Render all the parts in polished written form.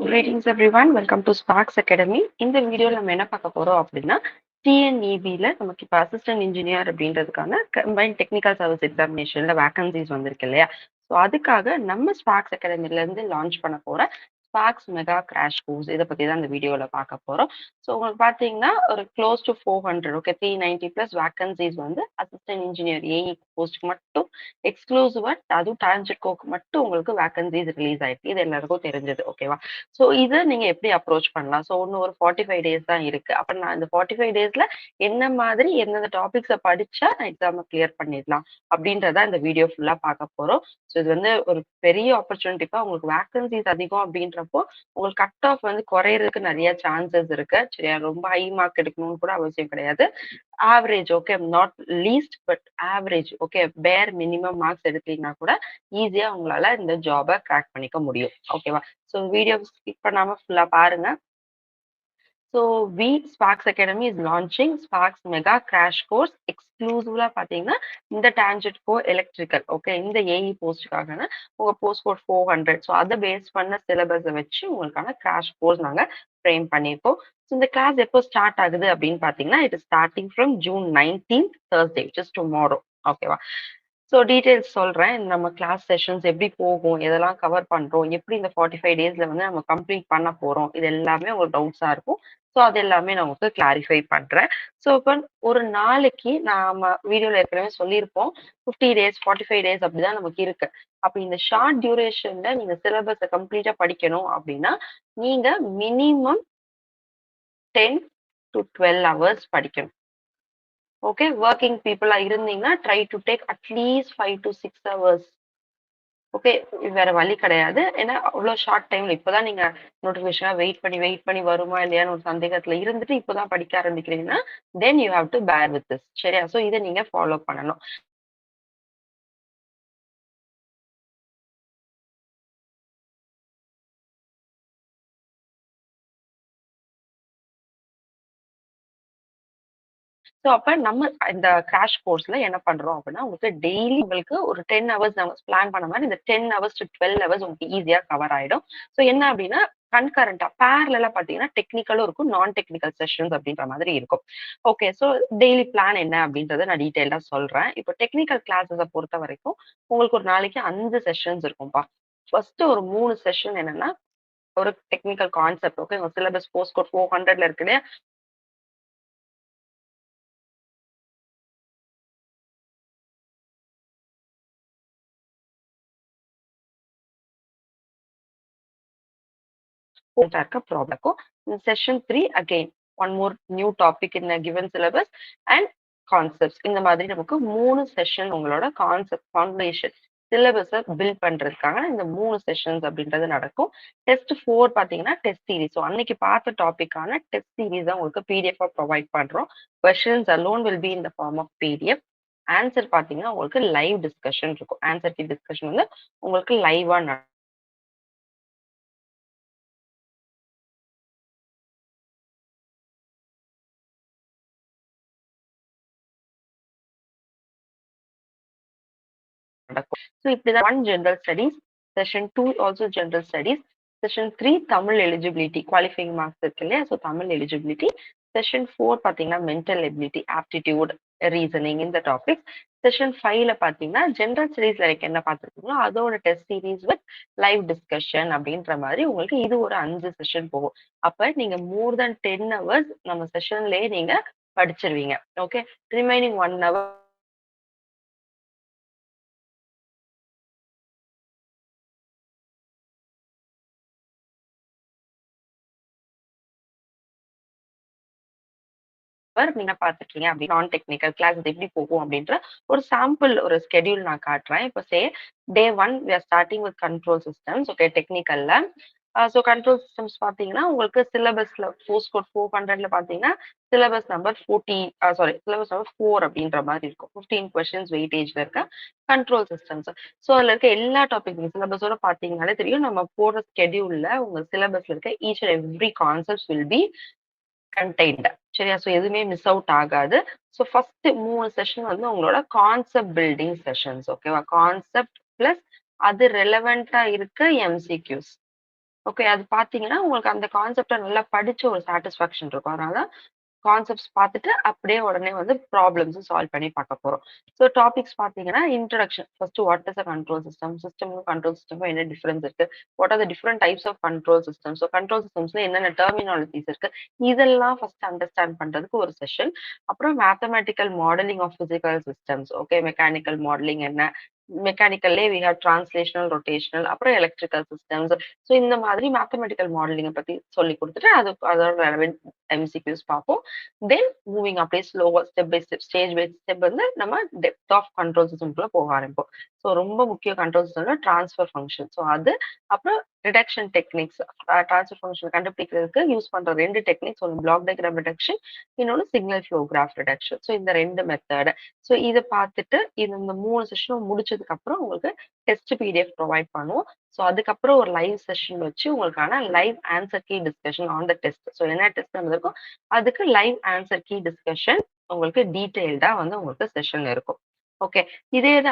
Greetings everyone. Welcome to Sparks Academy. இந்த வீடியோல நம்ம என்ன பார்க்க போறோம் அப்படின்னா டிஎன்இபில நமக்கு இப்போ அசிஸ்டன்ட் இன்ஜினியர் அப்படின்றதுக்கான கம்பைன் டெக்னிக்கல் சர்வீஸ் எக்ஸாமினேஷன்ல வேகன்சிஸ் வந்திருக்கு இல்லையா? ஸோ அதுக்காக நம்ம ஸ்பார்க்ஸ் அகாடமில இருந்து லான்ச் பண்ண போற ஸ்பார்க்ஸ் மெகா கிராஷ் கோர்ஸ் இதை பத்தி தான் இந்த வீடியோல பார்க்க போறோம். ஸோ உங்களுக்கு பார்த்தீங்கன்னா ஒரு close to 400 okay 390 plus vacancies வந்து அசிஸ்டன்ட் இன்ஜினியர் ஏஇ போஸ்ட்டுக்கு மட்டும் எக்ஸ்க்ளூசிவா அதுவும் டான்ஜெட்கோக்கு மட்டும் உங்களுக்கு வேகன்சிஸ் ரிலீஸ் ஆயிருக்கு. இது எல்லாருக்கும் தெரிஞ்சது ஓகேவா? ஸோ இத நீங்க எப்படி அப்ரோச் பண்ணலாம்? ஸோ இன்னும் ஒரு 45 டேஸ் தான் இருக்கு. அப்ப நான் இந்த 45 டேஸ்ல என்ன மாதிரி எந்தெந்த டாபிக்ஸ படிச்சா நான் எக்ஸாம கிளியர் பண்ணிடலாம் அப்படின்றத இந்த வீடியோ ஃபுல்லா பார்க்க போறோம். ஸோ இது வந்து ஒரு பெரிய ஆப்பர்ச்சுனிட்டிப்பா உங்களுக்கு வேகன்சிஸ் அதிகம் அப்படின்றப்போ உங்களுக்கு கட் ஆஃப் வந்து குறையறதுக்கு நிறைய சான்சஸ் இருக்கு. சரியா? ரொம்ப ஹை மார்க் எடுக்கணும்னு கூட அவசியம் கிடையாது. Average okay not least but average okay பேர் மினிமம் மார்க்ஸ் எடுத்தீங்கன்னா கூட ஈஸியா உங்களால இந்த ஜாபை கிராக் பண்ணிக்க முடியும். ஓகேவா? ஸோ வீடியோ ஸ்கிப் பண்ணாம ஃபுல்லா பாருங்க. So Sparks academy is launching Sparks mega crash course எக்ஸ்க்ளூசிவா பார்த்தீங்கன்னா இந்த டான்ஜெட்கோ எலக்ட்ரிக்கல் ஓகே இந்த ஏஇ போஸ்ட்டுக்காக உங்க போஸ்ட் கோட் 400 ஸோ அதை பேஸ் பண்ண சிலபஸை வச்சு உங்களுக்கான கிராஷ் கோர்ஸ் நாங்கள் ஃப்ரேம் பண்ணியிருக்கோம். ஸோ இந்த கிளாஸ் எப்போ ஸ்டார்ட் ஆகுது அப்படின்னு பார்த்தீங்கன்னா it starting from June 19th Thursday just tomorrow. ஓகேவா? ஸோ டீட்டெயில்ஸ் சொல்றேன். நம்ம கிளாஸ் செஷன்ஸ் எப்படி போகும், எதெல்லாம் கவர் பண்றோம், எப்படி இந்த 45 டேஸ்ல வந்து நம்ம கம்ப்ளீட் பண்ண போறோம், இது எல்லாமே உங்களுக்கு டவுட்ஸா இருக்கும். ஸோ அது எல்லாமே நான் உங்களுக்கு கிளாரிஃபை பண்றேன். ஸோ இப்போ ஒரு நாளைக்கு நாம வீடியோல ஏற்கனவே சொல்லியிருப்போம் 50 டேஸ் 45 டேஸ் அப்படிதான் நமக்கு இருக்கு. அப்ப இந்த ஷார்ட் டியூரேஷன்ல நீங்க சிலபஸை கம்ப்ளீட்டா படிக்கணும் அப்படின்னா நீங்க மினிமம் 10 to 12 ஹவர்ஸ் படிக்கணும். ஓகே ஒர்க்கிங் பீப்புளா இருந்தீங்கன்னா try to take at least 5 to 6 hours. Okay வேற வழி கிடையாது. ஏன்னா அவ்வளோ ஷார்ட் டைம்ல இப்பதான் நீங்க நோட்டிபிகேஷனா வெயிட் பண்ணி வருமா இல்லையான்னு ஒரு சந்தேகத்துல இருந்துட்டு இப்பதான் படிக்க ஆரம்பிக்கிறீங்கன்னா then you have to bear with this. சரியா? ஸோ இதை நீங்க ஃபாலோ பண்ணணும். ஸோ அப்ப நம்ம இந்த கிராஷ் கோர்ஸ்ல என்ன பண்றோம் அப்படின்னா உங்களுக்கு டெய்லி உங்களுக்கு ஒரு 10 ஹவர்ஸ் நம்ம பிளான் பண்ண மாதிரி இந்த 10 ஹவர்ஸ் டு 12 ஹவர்ஸ் உங்களுக்கு ஈஸியா கவர் ஆயிடும். ஸோ என்ன அப்படின்னா கன்கரண்டா பேரலா பாத்தீங்கன்னா டெக்னிக்கலும் இருக்கும் நான் டெக்னிக்கல் செஷன்ஸ் அப்படின்ற மாதிரி இருக்கும். ஓகே ஸோ டெய்லி பிளான் என்ன அப்படின்றத நான் டீட்டெயிலா சொல்றேன். இப்போ டெக்னிக்கல் கிளாஸஸை பொறுத்த வரைக்கும் உங்களுக்கு ஒரு நாளைக்கு 5 செஷன்ஸ் இருக்கும்பா. ஃபர்ஸ்ட் ஒரு 3 செஷன் என்னன்னா ஒரு டெக்னிக்கல் கான்செப்ட் ஓகே உங்க சிலபஸ் போஸ்ட் கோட் 400ல இருக்கு இல்லையா? இருக்க ப்ராப்ளம் இருக்கும். Session 3 again one more new topic in given syllabus and concepts இந்த மாதிரி நமக்கு 3 செஷன் உங்களோட கான்செப்ட் ஃபவுண்டேஷன் சிலபஸை பில்ட் பண்றதுக்காக இந்த 3 செஷன்ஸ் அப்படின்றது நடக்கும். டெஸ்ட் 4 பாத்தீங்கன்னா டெஸ்ட் சீரிஸ். ஸோ அன்னைக்கு பார்த்த டாபிக்கான டெஸ்ட் சீரிஸ் தான் உங்களுக்கு பிடிஎஃப் ப்ரொவைட் பண்றோம். Questions alone will be in the form of PDF. Answer பாத்தீங்கன்னா உங்களுக்கு லைவ் டிஸ்கஷன் இருக்கும். ஆன்சர் கீ டிஸ்கஷன் வந்து உங்களுக்கு லைவா நடக்கும். ஸோ இப்படிதான் 1 general studies, session 2 also general studies, session 3 Tamil eligibility qualifying marks இருக்கு இல்லையா? ஸோ தமிழ் எலிஜிபிலிட்டி, செஷன் 4 பார்த்தீங்கன்னா மென்டல் எபிலிட்டி ஆப்டிடியூட் ரீசனிங் இந்த டாபிக், செஷன் 5ல பார்த்தீங்கன்னா ஜெனரல் ஸ்டடீஸ்ல என்ன பார்த்துருக்கீங்களோ அதோட test series with live discussion அப்படின்ற மாதிரி உங்களுக்கு இது ஒரு 5 செஷன் போகும். அப்ப நீங்க மோர் தென் 10 ஹவர்ஸ் நம்ம செஷன்லயே நீங்க படிச்சிருவீங்க. ஓகே ரிமைனிங் 1 ஹவர் நீங்க பார்த்துருக்கீங்க அப்படி நான் டெக்னிக்கல் கிளாஸ் இது எப்படி போகும் அப்படின்ற ஒரு சாம்பிள் ஒரு ஸ்கெடியூல் நான் காட்டுறேன். இப்போ day 1 we are starting with control systems okay டெக்னிக்கல்ல. ஸோ கண்ட்ரோல் சிஸ்டம்ஸ் பார்த்தீங்கன்னா உங்களுக்கு சிலபஸ்ல போஸ்ட் கோட் 400ல பார்த்தீங்கன்னா syllabus number 40 sorry syllabus number 4 அப்படின்ற மாதிரி இருக்கும். 15 கொஸ்டின்ஸ் வெயிட்டேஜ்ல இருக்க கண்ட்ரோல் சிஸ்டம்ஸ். ஸோ அதுல இருக்க எல்லா டாபிக் சிலபஸோட பார்த்தீங்கன்னாலே தெரியும் நம்ம போடுற ஸ்கெடியூல்ல உங்க சிலபஸ்ல இருக்க each and every concept will be contained. சரியா? ஸோ எதுவுமே மிஸ் அவுட் ஆகாது. ஸோ ஃபர்ஸ்ட் 3 செஷன் வந்து உங்களோட கான்செப்ட் பில்டிங் செஷன்ஸ் ஓகேவா? கான்செப்ட் பிளஸ் அது ரெலவெண்டா இருக்க எம்சிக்யூஸ். ஓகே. அது பார்த்தீங்கன்னா, உங்களுக்கு அந்த கான்செப்ட்ட நல்லா படிச்ச ஒரு சாட்டிஸ்ஃபேக்ஷன் இருக்கும். அதனால கான்செப்ட்ஸ் பார்த்துட்டு, அப்படியே உடனே வந்து ப்ராப்ளம்ஸும் சால்வ் பண்ணி பார்க்க போறோம். ஸோ டாபிக்ஸ் பார்த்தீங்கன்னா, introduction. First what is a control system? சிஸ்டமும் கண்ட்ரோல் சிஸ்டமும் என்ன டிஃபரன்ஸ் இருக்கு? What are the different types of control system? So control சிஸ்டம்ஸ்ல என்னென்ன டெர்மினாலஜிஸ் இருக்கு? இதெல்லாம் ஃபர்ஸ்ட் அண்டர்ஸ்டாண்ட் பண்றதுக்கு ஒரு செஷன். அப்புறம் mathematical modelling of physical systems. Okay. Mechanical modelling என்ன? மெக்கானிக்கல்லே வி ஹேவ் டிரான்ஸ்லேஷனல், ரொட்டேஷனல் அப்புறம் எலக்ட்ரிக்கல் சிஸ்டம்ஸ். ஸோ இந்த மாதிரி மேத்தமேட்டிக்கல் மாடலிங்க பத்தி சொல்லிக் குடுத்துட்டு, அதோட ரெலவென்ட் எம்சிக்யூஸ் பார்ப்போம். தென் மூவிங் அப்படியே ஸ்லோவா step by step, stage by step வந்து நம்ம டெப்த் ஆஃப் கண்ட்ரோல் சிஸ்டம்குள்ள போக ஆரம்பிப்போம். ஸோ ரொம்ப முக்கிய கண்ட்ரோல் சிஸ்டம்ல ட்ரான்ஸ்ஃபர் ஃபங்ஷன். ஸோ அது அப்புறம் ரிடக்ஷன் டெக்னிக்ஸ். ட்ரான்ஸ்ஃபர் ஃபங்ஷன் கண்டுபிடிக்கிறதுக்கு யூஸ் பண்ற 2 டெக்னிக்ஸ். ஒண்ணு பிளாக் டயகிராம் ரிடக்ஷன், இன்னொன்னு signal flow graph reduction. So இந்த 2 மெத்தட். ஸோ இத பார்த்துட்டு இந்த 3 செஷனும் முடிச்சதுக்கு அப்புறம் உங்களுக்கு டெஸ்ட் பிடிஎஃப் ப்ரொவைட் பண்ணுவோம். ஸோ அதுக்கப்புறம் ஒரு லைவ் செஷன் வச்சு உங்களுக்கான live answer key discussion on the test. So என்ன டெஸ்ட் நடந்திருக்கோ அதுக்கு லைவ் ஆன்சர் கீ டிஸ்கஷன் உங்களுக்கு டீடைல்டா வந்து உங்களுக்கு செஷன் இருக்கும். ஓகே.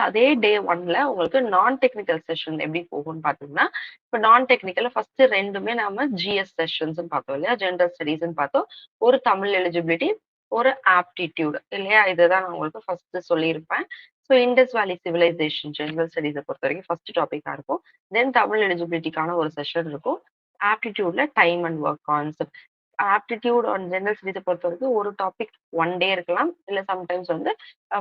அதே டே 1ல உங்களுக்கு நான் டெக்னிக்கல் செஷன் எப்படி போகும்னு பார்த்தீங்கன்னா, இப்ப நான் டெக்னிக்கல்ல ஃபர்ஸ்ட் 2மே நாம ஜிஎஸ் செஷன்ஸ்ன்னு பார்த்தோம் இல்லையா? ஜெனரல் ஸ்டடீஸ்ன்னு பார்த்தோம். ஒரு தமிழ் எலிஜிபிலிட்டி, ஒரு ஆப்டிட்யூட் இல்லையா? இதுதான் நான் உங்களுக்கு ஃபர்ஸ்ட் சொல்லியிருப்பேன். So Indus valley civilisation general studies பொறுத்தவரைக்கும் ஃபர்ஸ்ட் டாபிக்கா இருக்கும். தென் தமிழ் எலிஜிபிலிட்டிக்கான ஒரு செஷன் இருக்கும். ஆப்டிட்யூட்ல time and work concept. Aptitude on general studies பொறுத்தவரைக்கும் ஒரு டாபிக் 1 டே இருக்கலாம். இல்ல சம்டைம்ஸ் வந்து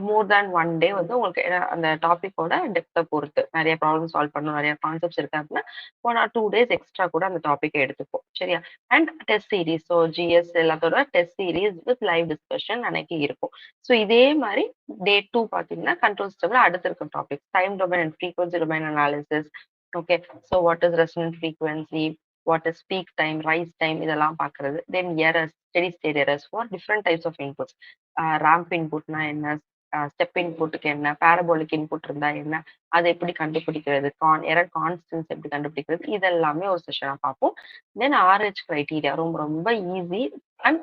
மோர் தேன் 1 டே வந்து உங்களுக்கு அந்த டாபிக்கோட டெப்த்த பொறுத்து. நெறைய ப்ராப்ளம் சால்வ் பண்ணணும், நெறைய கான்செப்ட்ஸ் இருக்கு அப்படின்னா 1 ஆர் 2 டேஸ் எக்ஸ்ட்ரா கூட அந்த டாபிக்க எடுத்துப்போம். சரியா? And test series. So GS எல்லாத்தோட test series with live discussion அன்னைக்கு இருக்கும். ஸோ இதே மாரி டே 2 பார்த்தீங்கன்னா, கண்ட்ரோல் சிஸ்டம்ல அடுத்து இருக்க topics. Time domain and frequency domain analysis. Okay. So what is resonant frequency? What is peak time, rise time இதெல்லாம் பார்க்குறது. Then errors, steady state errors for different types of inputs. Ramp இன்புட்னா என்ன? Step இன்புட்க்கு என்ன? Parabolic input இருந்தா என்ன? அத எப்படி கண்டுபிடிக்கிறது? எரர் கான்ஸ்டன்ட்ஸ் எப்படி கண்டுபிடிக்கிறது? இதெல்லாமே ஒரு செஷனா பார்ப்போம். தென் ஆர்ஹெச் கிரைட்டீரியா ரொம்ப ரொம்ப ஈஸி அண்ட்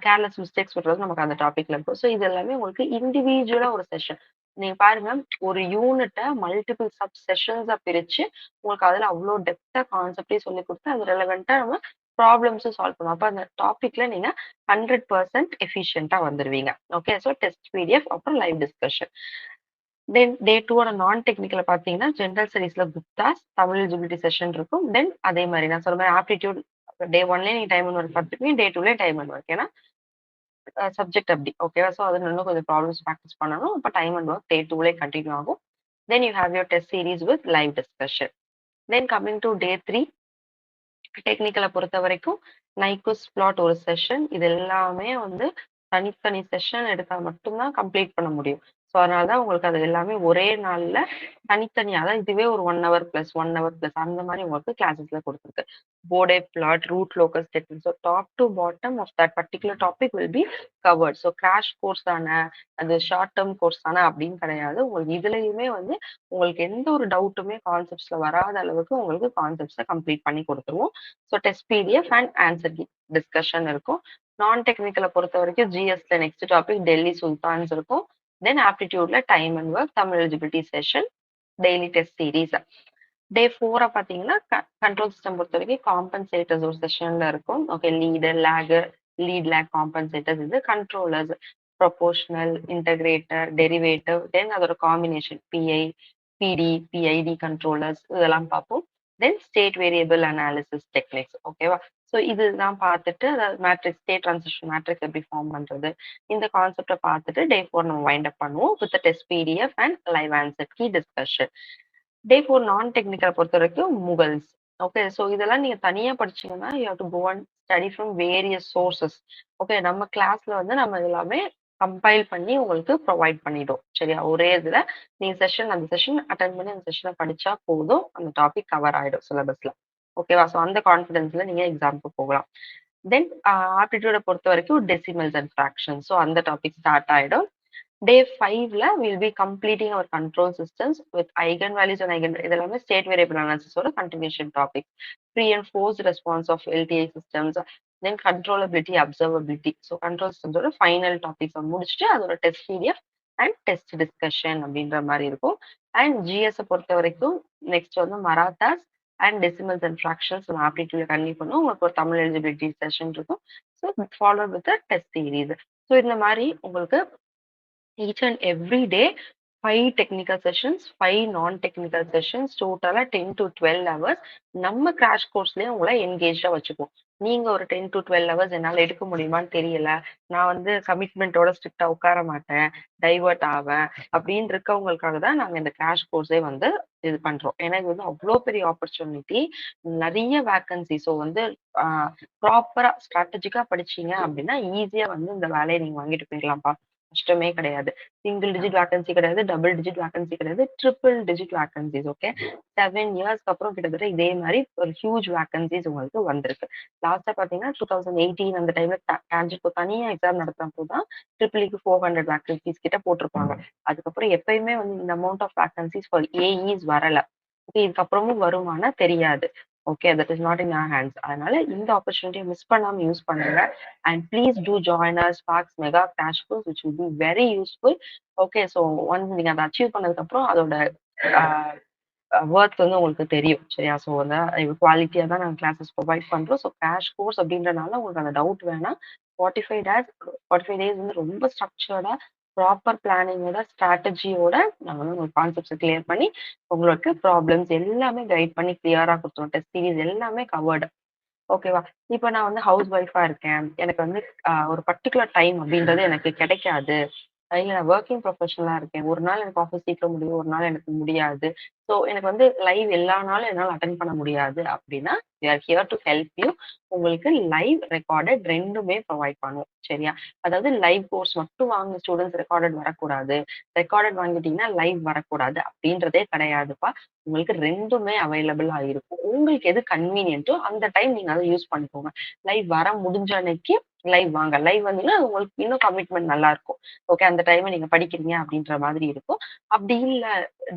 கேர்லெஸ் மிஸ்டேக்ஸ் விடுறது நமக்கு அந்த டாபிக்ல இருக்கும். ஸோ இது எல்லாமே உங்களுக்கு இண்டிவிஜுவலா ஒரு செஷன். நீங்க பாருங்க, ஒரு யூனிட்ட மல்டிபிள் சப் செஷன்ஸா பிரிச்சு உங்களுக்கு அதுல அவ்ளோ டெப்த்தா கான்செப்ட்டே சொல்லிக் குடுத்து, அது ரெலவென்ட்டா நம்ம ப்ராப்ளம்ஸும் சால்வ் பண்ணுவோம். அப்ப அந்த டாபிக்ல நீங்க 100% எஃபிஷியன்ட்டா வந்துருவீங்க. ஓகே. ஸோ டெஸ்ட் பிடிஎஃப் அப்புறம் லைவ் டிஸ்கஷன். தென் டே 2ஓட நான் டெக்னிக்கல பார்த்தீங்கன்னா, ஜெனரல் ஸ்டடீஸ்ல குப்தாஸ், தமிழ் எலிஜிபிலிட்டி செஷன் இருக்கும். தென் அதே மாரி நான் சொன்ன மாரி ஆப்டிட்யூட் டே 1லயே நீங்க டைம் அண்ட் ஒர்க் பார்த்துருப்பீங்க. டே 2லயும் டைம் அண்ட் ஒர்க். ஏன்னா சப்ஜெக்ட் அப்படி. ஓகேவா? ஸோ அதுல இன்னும் கொஞ்சம் ப்ராப்ளம்ஸ் பிராக்டிஸ் பண்ணணும். அப்ப டைம் அண்ட் ஒர்க் டே 2லயே கன்டின்யூ ஆகும். Then you have your test series with live discussion. Then coming to day 3 டெக்னிக்கல பொறுத்தவரைக்கும் நைக்விஸ்ட் பிளாட் ஒரு செஷன். இது எல்லாமே வந்து தனித்தனி செஷன் எடுத்தா மட்டும் தான் கம்ப்ளீட் பண்ண முடியும். ஸோ அதனால தான் உங்களுக்கு அது எல்லாமே ஒரே நாள்ல தனித்தனியா அதான் இதுவே ஒரு 1 ஹவர் பிளஸ் 1 ஹவர் பிளஸ் அந்த மாரி உங்களுக்கு கிளாஸஸ்ல குடுத்துருக்கு. Bode plot, root locus technique. So top to bottom of that particular topic will be covered. So crash course தானே, அது ஷார்ட் டெர்ம் கோர்ஸ் தானே அப்படின்னு கிடையாது. உங்களுக்கு இதுலயுமே வந்து உங்களுக்கு எந்த ஒரு டவுட்டுமே கான்செப்ட்ஸ்ல வராத அளவுக்கு உங்களுக்கு கான்செப்ட்ஸ கம்ப்ளீட் பண்ணி குடுத்துருவோம். So test PDF and answer key discussion இருக்கும். நான் டெக்னிக்கல பொறுத்தவரைக்கும் ஜிஎஸ்ல நெக்ஸ்ட் டாபிக் டெல்லி சுல்தான்ஸ் இருக்கும். தென் ஆப்டிட்யூட்ல time and work, Tamil eligibility session, daily test series. Day 4 பார்த்தீங்கன்னா, கண்ட்ரோல் சிஸ்டம் பொறுத்தவரைக்கும் காம்பன்சேட்டர்ஸ் ஒரு செஷன்ல இருக்கும். Okay. Lag, lead lag compensators இது controllers, proportional, integrator, derivative, then அதோட combination PI, PD, PID controllers இதெல்லாம் பார்ப்போம். Then state variable analysis techniques. ஓகேவா? ஸோ இதுதான் பார்த்துட்டு அதாவது மேட்ரிக்ஸ் ஸ்டேட் ட்ரான்சிஷன் மேட்ரிக்ஸ் எப்படி ஃபார்ம் பண்றது? இந்த கான்செப்ட்ட பார்த்துட்டு டே 4 நம்ம வைண்ட் அப் பண்ணுவோம் with test PDF and live answer key discussion. Day 4 நான் டெக்னிக்கல பொறுத்தவரைக்கும் முகல்ஸ். ஓகே. ஸோ இதெல்லாம் நீங்க தனியா படிச்சீங்கன்னா, you have to go and study from various sources. Okay. நம்ம கிளாஸ்ல வந்து நம்ம எல்லாமே கம்பைல் பண்ணி உங்களுக்கு ப்ரொவைட் பண்ணிட்டோம். சரியா? ஒரே இதுல நீங்க அந்த செஷன் அட்டெண்ட் பண்ணி அந்த செஷன படிச்சா போதும். அந்த டாபிக் கவர் ஆயிடும் சிலபஸ்ல. ஓகேவா? ஸோ அந்த கான்ஃபிடன்ஸ்ல நீங்க எக்ஸாம்க்கு போகலாம். தென் ஆப்டிட்யூட பொறுத்தவரைக்கும் டெசிமல்ஸ் அண்ட் ஃபிராக்ஷன்ஸ். ஸோ அந்த டாபிக் ஸ்டார்ட் ஆயிடும். டே 5ல will be completing our control systems with eigen values and இது எல்லாமே ஸ்டேட் வேரியபிள் அனாலிசிஸோட continuation topic. Pre and post response of LTI systems, then controllability, observability. So control சிஸ்டம்ஸோட final டாபிக்ஸை முடிச்சுட்டு அதோட test PDF and test discussion அப்படின்ற மாதிரி இருக்கும். அண்ட் ஜிஎஸ் பொறுத்த வரைக்கும் நெக்ஸ்ட் வந்து Marathas, and decimals and fractions நம்ம ஆப்டிடியூட்ல கன்டினியூ பண்ணுவோம். உங்களுக்கு ஒரு தமிழ் எலிஜிபிலிட்டி செஷன் இருக்கும். So follow with test series. So இந்த மாதிரி உங்களுக்கு each and every day 5 technical sessions, 5 நான் டெக்னிக்கல் செஷன்ஸ், டோட்டலா 10 to 12 ஹவர்ஸ் நம்ம கிராஷ் கோர்ஸ்லயே உங்களை என்கேஜ்டா வச்சுப்போம். நீங்க ஒரு 10 to 12 ஹவர்ஸ் என்னால எடுக்க முடியுமான்னு தெரியல. நான் வந்து கமிட்மெண்ட்டோட ஸ்ட்ரிக்ட்டா உட்கார மாட்டேன், டைவர்ட் ஆவேன் அப்படின்னு இருக்கவங்களுக்காக தான் நாங்க இந்த கிராஷ் கோர்ஸே வந்து இது பண்றோம். ஏன்னா இது வந்து அவ்ளோ பெரிய ஆப்பர்ச்சுனிட்டி. நெறைய வேக்கன்சி. ஸோ வந்து ஆ ப்ராப்பரா ஸ்ட்ராட்டஜிக்கா படிச்சீங்க அப்படின்னா, ஈஸியா வந்து இந்த வேலைய நீங்க வாங்கிட்டு போயிரலாம்ப்பா. கஷ்டமே கிடையாது. சிங்கிள் டிஜிட் வேக்கன்சி கிடையாது, டபுள் டிஜிட் வேக்கன்சி கிடையாது, ட்ரிபிள் டிஜிட் வேக்கன்சிஸ். ஓகே. 7 இயர்ஸ்க்கு அப்புறம் கிட்டத்தட்ட இதே மாரி ஒரு ஹியூஜ் வேக்கன்சிஸ் உங்களுக்கு வந்திருக்கு. லாஸ்ட்டா பார்த்தீங்கன்னா, 2018 அந்த டைம்ல டான்ஜெட்கோ தனியா எக்ஸாம் நடத்துனப்போ தான் ட்ரிபிள் ஈக்கு 400 வேக்கன்சிஸ் கிட்ட போட்டிருப்பாங்க. அதுக்கப்புறம் எப்பயுமே வந்து இந்த amount of vacancies for AEs வரல. ஓகே. இதுக்கப்புறமும் வருமானா தெரியாது. Okay. That is not in our hands. அதனால இந்த ஆப்பர்ச்சுனிட்டிய மிஸ் பண்ணாம யூஸ் பண்ணுங்க. And please do join our sparks mega crash course which will be very useful. Okay. So once நீங்க அத அச்சீவ் பண்ணதுக்கப்புறம் அதோட ஆ வொர்த் வந்து உங்களுக்கு தெரியும். சரியா? ஸோ வந்து குவாலிட்டியா தான் நாங்க கிளாஸஸ் ப்ரொவைட் பண்றோம். ஸோ கிராஷ் கோர்ஸ் அப்படின்றனால உங்களுக்கு அந்த டவுட் வேணாம். 45 டேஸ் 45 டேஸ் வந்து ரொம்ப ஸ்ட்ரக்சர்டா, ப்ராப்பர் பிளானிங்கோட, ஸ்ட்ராட்டஜியோட நாங்க வந்து உங்களுக்கு கான்செப்ட்ஸ கிளியர் பண்ணி, உங்களுக்கு ப்ராப்ளம்ஸ் எல்லாமே கைட் பண்ணி கிளியரா குடுத்துருவோம். டெஸ்ட் சீரிஸ் எல்லாமே கவர்டு. ஓகேவா? இப்ப நான் வந்து ஹவுஸ் ஒய்ஃபா இருக்கேன். எனக்கு வந்து ஒரு பர்ட்டிகுலர் டைம் அப்படின்றது எனக்கு கிடைக்காது. இல்ல நான் வொர்க்கிங் ப்ரொஃபஷனலா இருக்கேன். ஒரு நாள் எனக்கு ஆஃபீஸ் சீக்கிரம் முடியும். ஒரு நாள் எனக்கு முடியாது. ஸோ எனக்கு வந்து லைவ் எல்லா நாளும் என்னால அட்டெண்ட் பண்ண முடியாது அப்படின்னா, we are here to help you. உங்களுக்கு லைவ் ரெக்கார்டட் 2மே ப்ரொவைட் பண்ணுவோம். சரியா? அதாவது லைவ் கோர்ஸ் மட்டும் வாங்குன ஸ்டூடண்ட்ஸ் ரெக்கார்டட் வரக்கூடாது. ரெக்கார்டட் வாங்கிட்டீங்கன்னா லைவ் வரக்கூடாது அப்படின்றதே கிடையாதுப்பா. உங்களுக்கு 2மே அவைலபிளா இருக்கும். உங்களுக்கு எது கன்வீனியன்ட்டோ அந்த டைம் நீங்க அத யூஸ் பண்ணிக்கோங்க. லைவ் வர முடிஞ்ச அன்னைக்கு லைவ் வாங்க. லைவ் வந்தீங்கன்னா உங்களுக்கு இன்னும் கமிட்மெண்ட் நல்லா இருக்கும். ஓகே. அந்த டைம நீங்க படிக்கிறீங்க அப்படின்ற மாதிரி இருக்கும். அப்படி இல்ல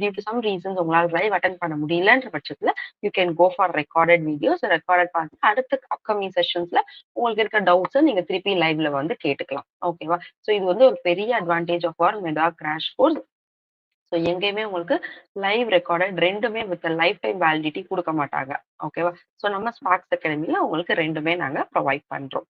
டியூ டு சம் ரீசன்ஸ் உங்களால லைவ் அட்டெண்ட் பண்ண முடியலன்ற பட்சத்துல, you can go for recorded videos. Recorded பார்த்துட்டு அடுத்த அப்கமிங் செஷன்ஸ்ல உங்களுக்கு இருக்க டவுட்ஸ நீங்க திருப்பி லைவ்ல வந்து கேட்டுக்கலாம். ஓகேவா? ஸோ இது வந்து ஒரு பெரிய advantage of our mega crash course. So எங்கேயுமே உங்களுக்கு லைவ் ரெக்கார்டட் 2மே வித் லைஃப் டைம் வேலிடிட்டி குடுக்க மாட்டாங்க. ஓகேவா? ஸோ நம்ம ஸ்பார்க்ஸ் அகாடமில உங்களுக்கு 2மே நாங்க ப்ரொவைட் பண்றோம்.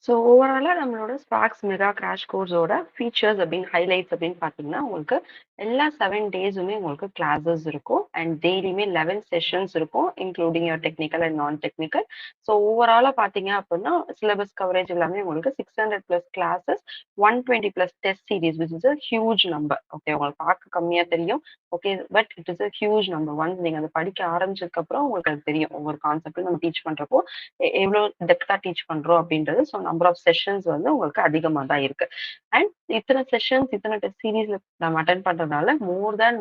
ஸோ ஓவராலா நம்மளோட ஸ்பார்க்ஸ் மெகா கிராஷ் கோர்ஸோட ஃபீச்சர்ஸ் அப்படின்னு ஹைலைட்ஸ் அப்படின்னு பார்த்தீங்கன்னா, உங்களுக்கு எல்லா 7 டேஸுமே உங்களுக்கு கிளாஸஸ் இருக்கும். அண்ட் டெய்லியுமே 11 செஷன்ஸ் இருக்கும். இன்க்ளூடிங் யுவர் டெக்னிக்கல் அண்ட் நான் டெக்னிக்கல். ஸோ ஓவராலா பார்த்தீங்க அப்படின்னா, சிலபஸ் கவரேஜ் எல்லாமே உங்களுக்கு 600 plus classes, 120 plus test series which is a huge number. Okay. உங்களுக்கு பார்க்க கம்மியா தெரியும். Okay. But it is a huge number. Once நீங்க அத படிக்க ஆரம்பிச்சதுக்கு அப்புறம் உங்களுக்கு அது தெரியும். ஒவ்வொரு கான்செப்ட்டும் நம்ம டீச் பண்றப்போ எவ்வளோ டெப்த்தா டீச் பண்றோம் அப்படின்றது. ஸோ நம்பர் ஆஃப் செஷன்ஸ் வந்து உங்களுக்கு அதிகமா தான் இருக்கு. அண்ட் இத்தனை செஷன்ஸ், இத்தனை டெஸ்ட் சீரிஸ்ல நம்ம அட்டெண்ட் பண்றதுனால மோர் தேன்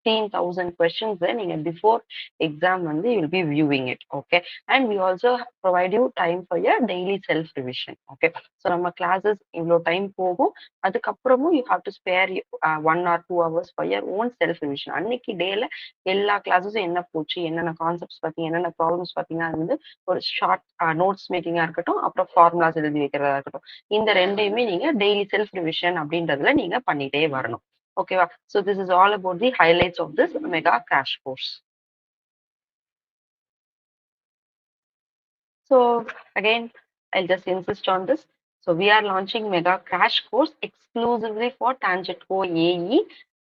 15,000 கொஸ்டின்ஸ் நீங்க பிஃபோர் எக்ஸாம் வந்து you will be viewing it. Okay. And we also provide you time for your daily self revision. Okay. So நம்ம கிளாஸஸ் இவ்வளோ டைம் போகும். அதுக்கப்புறமும் you have to spare 1 or 2 hours for your own self revision. அன்னைக்கு டேல எல்லா கிளாஸஸும் என்ன போச்சு, என்னென்ன கான்செப்ட்ஸ் பார்த்தீங்க, என்னென்ன ப்ராப்ளம்ஸ் பார்த்தீங்க, அது வந்து ஒரு ஷார்ட் நோட்ஸ் மேக்கிங்கா இருக்கட்டும், அப்புறம் ஃபார்முலாஸ் எழுதி வைக்கிறதா இருக்கட்டும். இந்த 2யுமே நீங்க டெய்லி செல்ஃப் ரிவிஷன் அப்படின்றதுல நீங்க பண்ணிட்டே வரணும். ஓகேவா? So this is all about the highlights of this mega crash course. So again, I'll just insist on this. So we are launching mega crash course exclusively for Tangent Co AE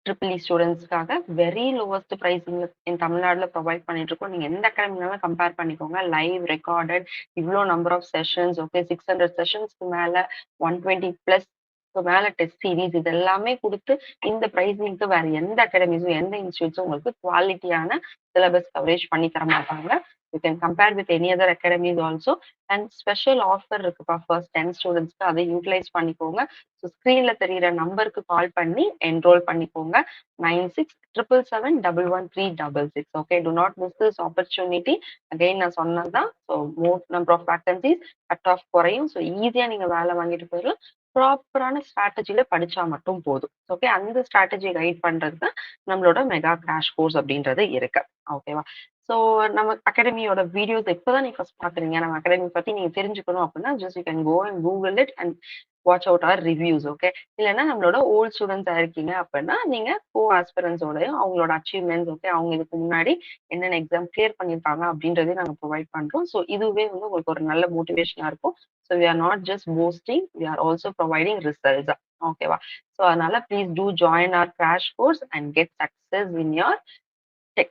triple E ஸ்டூடெண்ட்ஸ்க்காக very lowest பிரைஸிங்ல in தமிழ்நாடுல provide பண்ணிட்டு இருக்கோம். நீங்க எந்த அகாடமினாலும் compare பண்ணிக்கோங்க. Live recorded இவ்வளோ நம்பர் ஆஃப் செஷன்ஸ். ஓகே. 600 செஷன்ஸ்க்கு மேல 120 பிளஸ் மேல டெஸ்ட் சீரிஸ் இது எல்லாமே கொடுத்து இந்த பிரைசிங்க்கு வேற எந்த அகாடமிஸும் எந்த இன்ஸ்டியூட்ஸும் உங்களுக்கு குவாலிட்டியான சிலபஸ் கவரேஜ் பண்ணி தர மாட்டாங்க. You can compare with any other academies also. And special offer இருக்குப்பா ஃபர்ஸ்ட் 10 ஸ்டூடெண்ட்ஸ்க்கு. அதை யூட்டிலைஸ் பண்ணிக்கோங்க. ஸோ ஸ்க்ரீன்ல தெரியிற நம்பருக்கு கால் பண்ணி என்ரோல் பண்ணிக்கோங்க. 9677711366. Okay. Do not miss this opportunity. Again நான் சொன்னதுதான். So more number of vacancies, cut off குறையும். ஸோ ஈஸியா நீங்க வேலை வாங்கிட்டு போயிடலாம். ப்ராப்பரான ஸ்ட்ராட்டஜில படிச்சா மட்டும் போதும். ஓகே. அந்த ஸ்ட்ராட்டஜி கைட் பண்றது தான் நம்மளோட மெகா கிராஷ் கோர்ஸ் அப்படின்றது இருக்கு. ஓகேவா? ஸோ நம்ம அகாடமியோட வீடியோஸ் இப்பதான் நீங்க ஃபர்ஸ்ட் பாக்குறீங்க. நம்ம அகாடமி பத்தி நீங்க தெரிஞ்சுக்கணும் அப்படின்னா, just you can go and google it and watch out our reviews. Okay. இல்லைன்னா நம்மளோட ஓல்ட் ஸ்டூடெண்ட்ஸா இருக்கீங்க அப்படின்னா, நீங்க கோ ஆஸ்பிரன்ஸோடயும் அவங்களோட அச்சீவ்மெண்ட்ஸ், ஓகே, அவங்க இதுக்கு முன்னாடி என்னென்ன எக்ஸாம் கிளியர் பண்ணியிருக்காங்க அப்படின்றதையும் நாங்க ப்ரொவைட் பண்றோம். ஸோ இதுவே வந்து உங்களுக்கு ஒரு நல்ல மோட்டிவேஷனா இருக்கும். So we are not just posting, we are also providing results. ஓகேவா? ஸோ அதனால please do join our crash course and get success in your tech,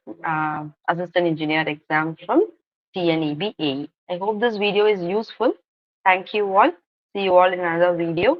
assistant engineer exam from TNEB AE. I hope this video is useful. Thank you all. See you all in another video.